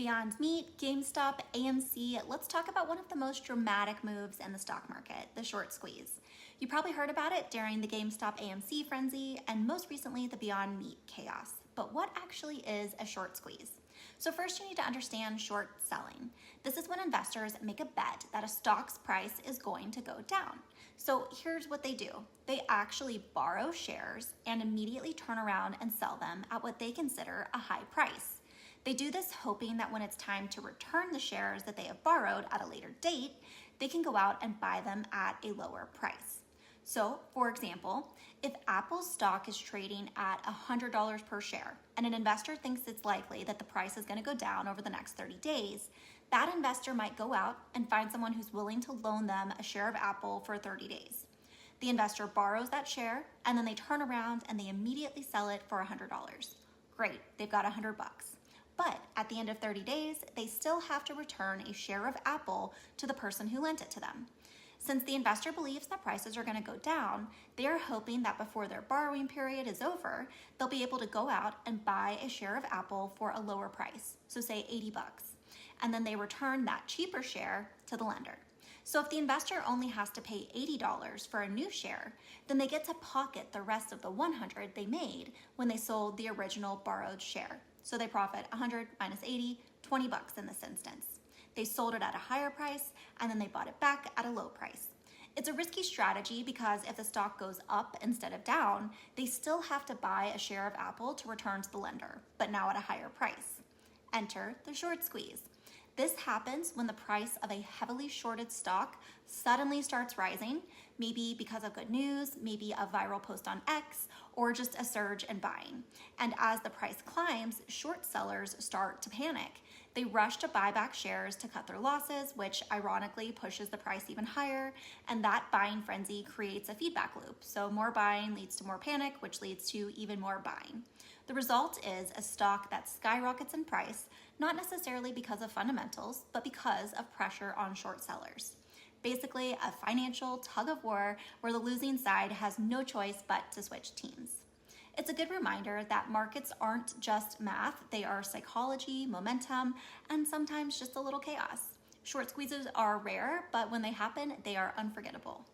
Beyond Meat, GameStop, AMC, let's talk about one of the most dramatic moves in the stock market, the short squeeze. You probably heard about it during the GameStop AMC frenzy and most recently the Beyond Meat chaos. But what actually is a short squeeze? So first you need to understand short selling. This is when investors make a bet that a stock's price is going to go down. So here's what they do. They actually borrow shares and immediately turn around and sell them at what they consider a high price. They do this hoping that when it's time to return the shares that they have borrowed at a later date, they can go out and buy them at a lower price. So, for example, if Apple's stock is trading at $100 per share and an investor thinks it's likely that the price is going to go down over the next 30 days, that investor might go out and find someone who's willing to loan them a share of Apple for 30 days. The investor borrows that share and then they turn around and they immediately sell it for $100. Great, they've got $100. But at the end of 30 days, they still have to return a share of Apple to the person who lent it to them. Since the investor believes that prices are going to go down, they are hoping that before their borrowing period is over, they'll be able to go out and buy a share of Apple for a lower price, so say $80. And then they return that cheaper share to the lender. So if the investor only has to pay $80 for a new share, then they get to pocket the rest of the $100 they made when they sold the original borrowed share. So they profit 100 minus 80, $20 in this instance. They sold it at a higher price and then they bought it back at a low price. It's a risky strategy because if the stock goes up instead of down, they still have to buy a share of Apple to return to the lender, but now at a higher price. Enter the short squeeze. This happens when the price of a heavily shorted stock suddenly starts rising, maybe because of good news, maybe a viral post on X, or just a surge in buying. And as the price climbs, short sellers start to panic. They rush to buy back shares to cut their losses, which ironically pushes the price even higher, and that buying frenzy creates a feedback loop. So more buying leads to more panic, which leads to even more buying. The result is a stock that skyrockets in price, not necessarily because of fundamentals, but because of pressure on short sellers. Basically, a financial tug of war where the losing side has no choice but to switch teams. It's a good reminder that markets aren't just math, they are psychology, momentum, and sometimes just a little chaos. Short squeezes are rare, but when they happen, they are unforgettable.